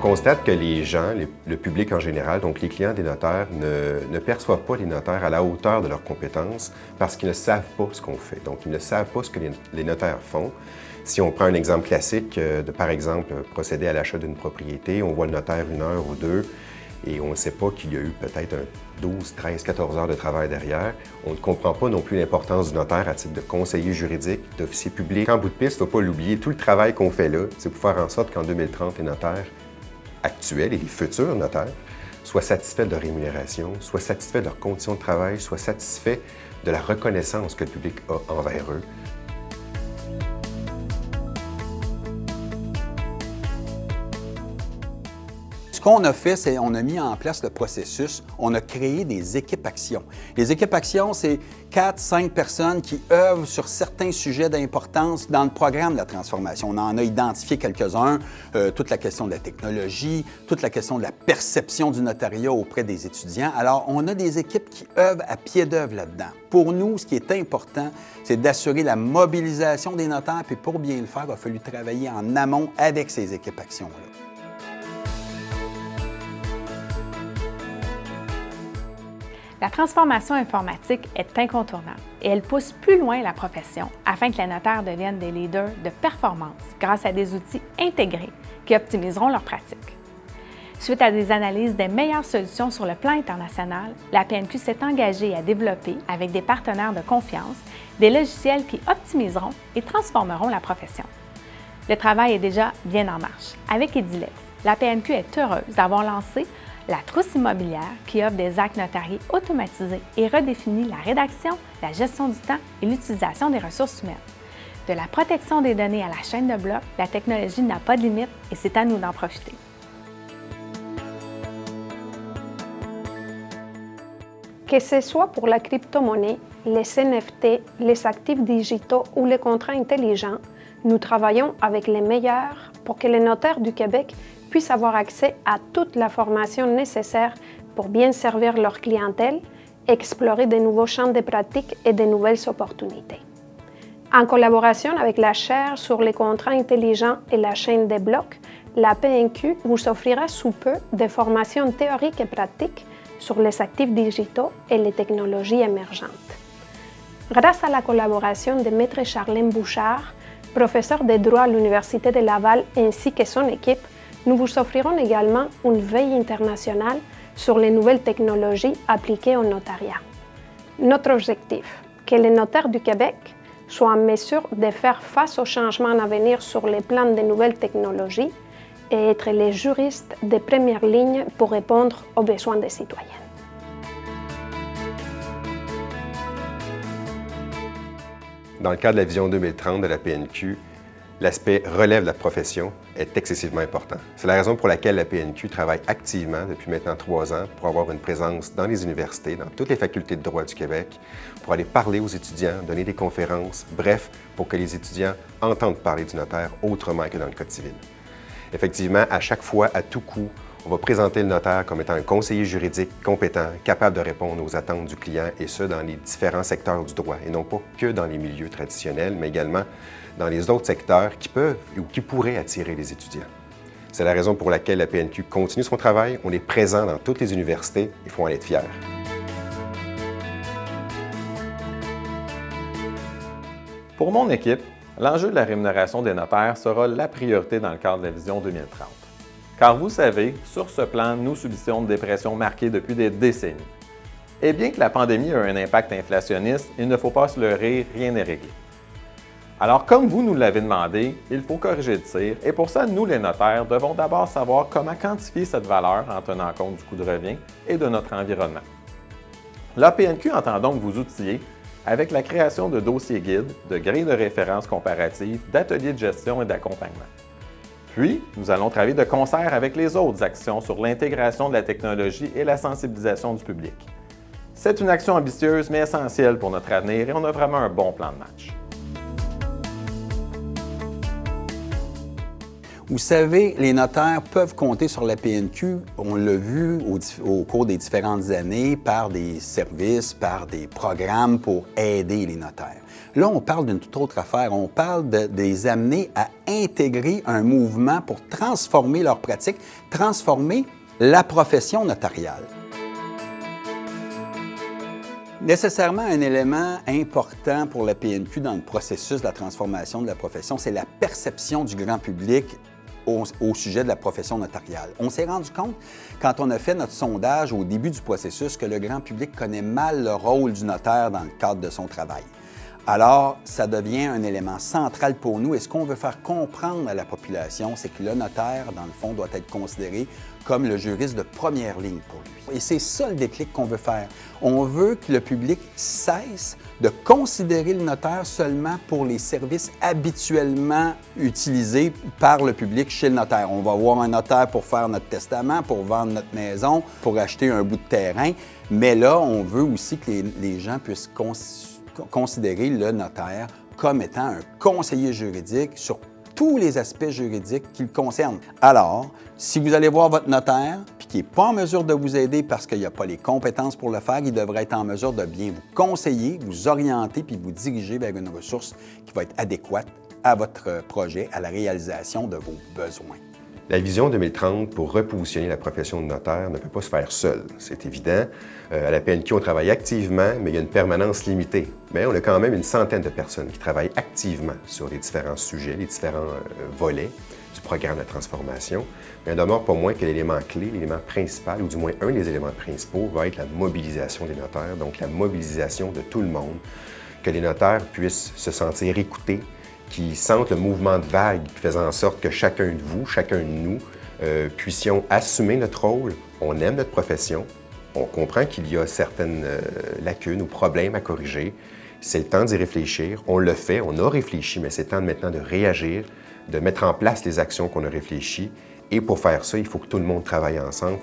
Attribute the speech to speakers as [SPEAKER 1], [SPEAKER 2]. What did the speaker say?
[SPEAKER 1] constate que les gens, le public en général, donc les clients des notaires, ne perçoivent pas les notaires à la hauteur de leurs compétences parce qu'ils ne savent pas ce qu'on fait. Donc, ils ne savent pas ce que les notaires font. Si on prend un exemple classique de, par exemple, procéder à l'achat d'une propriété, on voit le notaire 1 heure ou 2 et on ne sait pas qu'il y a eu peut-être 12, 13, 14 heures de travail derrière. On ne comprend pas non plus l'importance du notaire à titre de conseiller juridique, d'officier public. En bout de piste, il ne faut pas l'oublier, tout le travail qu'on fait là, c'est pour faire en sorte qu'en 2030, les notaires actuels et les futurs notaires soient satisfaits de leur rémunération, soient satisfaits de leurs conditions de travail, soient satisfaits de la reconnaissance que le public a envers eux.
[SPEAKER 2] Ce qu'on a fait, c'est qu'on a mis en place le processus, on a créé des équipes actions. Les équipes actions, c'est 4-5 personnes qui œuvrent sur certains sujets d'importance dans le programme de la transformation. On en a identifié quelques-uns, toute la question de la technologie, toute la question de la perception du notariat auprès des étudiants. Alors, on a des équipes qui œuvrent à pied d'œuvre là-dedans. Pour nous, ce qui est important, c'est d'assurer la mobilisation des notaires, puis pour bien le faire, il a fallu travailler en amont avec ces équipes actions-là.
[SPEAKER 3] La transformation informatique est incontournable et elle pousse plus loin la profession afin que les notaires deviennent des leaders de performance grâce à des outils intégrés qui optimiseront leurs pratiques. Suite à des analyses des meilleures solutions sur le plan international, la PNQ s'est engagée à développer, avec des partenaires de confiance, des logiciels qui optimiseront et transformeront la profession. Le travail est déjà bien en marche. Avec Edilex, la PNQ est heureuse d'avoir lancé la trousse immobilière qui offre des actes notariés automatisés et redéfinit la rédaction, la gestion du temps et l'utilisation des ressources humaines. De la protection des données à la chaîne de blocs, la technologie n'a pas de limite et c'est à nous d'en profiter.
[SPEAKER 4] Que ce soit pour la crypto-monnaie, les NFT, les actifs digitaux ou les contrats intelligents, nous travaillons avec les meilleurs pour que les notaires du Québec puissent avoir accès à toute la formation nécessaire pour bien servir leur clientèle, explorer de nouveaux champs de pratique et de nouvelles opportunités. En collaboration avec la chaire sur les contrats intelligents et la chaîne des blocs, la PNQ vous offrira sous peu des formations théoriques et pratiques sur les actifs digitaux et les technologies émergentes. Grâce à la collaboration de Maître Charlène Bouchard, professeur de droit à l'Université de Laval ainsi que son équipe, nous vous offrirons également une veille internationale sur les nouvelles technologies appliquées au notariat. Notre objectif, que les notaires du Québec soient en mesure de faire face aux changements à venir sur les plans des nouvelles technologies et être les juristes de première ligne pour répondre aux besoins des citoyens.
[SPEAKER 1] Dans le cadre de la vision 2030 de la PNQ, l'aspect relève de la profession est excessivement important. C'est la raison pour laquelle la PNQ travaille activement depuis maintenant 3 ans pour avoir une présence dans les universités, dans toutes les facultés de droit du Québec, pour aller parler aux étudiants, donner des conférences, bref, pour que les étudiants entendent parler du notaire autrement que dans le Code civil. Effectivement, à chaque fois, à tout coup, on va présenter le notaire comme étant un conseiller juridique compétent, capable de répondre aux attentes du client, et ce, dans les différents secteurs du droit, et non pas que dans les milieux traditionnels, mais également dans les autres secteurs qui peuvent ou qui pourraient attirer les étudiants. C'est la raison pour laquelle la PNQ continue son travail. On est présent dans toutes les universités. Il faut en être fiers.
[SPEAKER 5] Pour mon équipe, l'enjeu de la rémunération des notaires sera la priorité dans le cadre de la Vision 2030. Car vous savez, sur ce plan, nous subissions une dépression marquée depuis des décennies. Et bien que la pandémie a un impact inflationniste, il ne faut pas se leurrer, rien n'est réglé. Alors, comme vous nous l'avez demandé, il faut corriger le tir et pour ça, nous, les notaires, devons d'abord savoir comment quantifier cette valeur en tenant compte du coût de revient et de notre environnement. La PNQ entend donc vous outiller avec la création de dossiers guides, de grilles de référence comparatives, d'ateliers de gestion et d'accompagnement. Puis, nous allons travailler de concert avec les autres actions sur l'intégration de la technologie et la sensibilisation du public. C'est une action ambitieuse mais essentielle pour notre avenir et on a vraiment un bon plan de match.
[SPEAKER 2] Vous savez, les notaires peuvent compter sur la PNQ, on l'a vu au cours des différentes années, par des services, par des programmes pour aider les notaires. Là, on parle d'une toute autre affaire. On parle de les amener à intégrer un mouvement pour transformer leurs pratiques, transformer la profession notariale. Nécessairement, un élément important pour la PNQ dans le processus de la transformation de la profession, c'est la perception du grand public au sujet de la profession notariale. On s'est rendu compte, quand on a fait notre sondage au début du processus, que le grand public connaît mal le rôle du notaire dans le cadre de son travail. Alors, ça devient un élément central pour nous. Et ce qu'on veut faire comprendre à la population, c'est que le notaire, dans le fond, doit être considéré comme le juriste de première ligne pour lui. Et c'est ça le déclic qu'on veut faire. On veut que le public cesse de considérer le notaire seulement pour les services habituellement utilisés par le public chez le notaire. On va voir un notaire pour faire notre testament, pour vendre notre maison, pour acheter un bout de terrain. Mais là, on veut aussi que les gens puissent considérer le notaire comme étant un conseiller juridique sur tous les aspects juridiques qui le concernent. Alors, si vous allez voir votre notaire puis qu'il n'est pas en mesure de vous aider parce qu'il n'y a pas les compétences pour le faire, il devrait être en mesure de bien vous conseiller, vous orienter puis vous diriger vers une ressource qui va être adéquate à votre projet, à la réalisation de vos besoins.
[SPEAKER 1] La vision 2030 pour repositionner la profession de notaire ne peut pas se faire seule, c'est évident. À la PNQ, on travaille activement, mais il y a une permanence limitée. Mais on a quand même une centaine de personnes qui travaillent activement sur les différents sujets, les différents volets du programme de transformation. Mais il n'en demeure pas moins que l'élément clé, l'élément principal, ou du moins un des éléments principaux, va être la mobilisation des notaires, donc la mobilisation de tout le monde, que les notaires puissent se sentir écoutés, qui sentent le mouvement de vague, faisant en sorte que chacun de vous, chacun de nous, puissions assumer notre rôle. On aime notre profession, on comprend qu'il y a certaines lacunes ou problèmes à corriger. C'est le temps d'y réfléchir. On le fait, on a réfléchi, mais c'est le temps maintenant de réagir, de mettre en place les actions qu'on a réfléchies. Et pour faire ça, il faut que tout le monde travaille ensemble.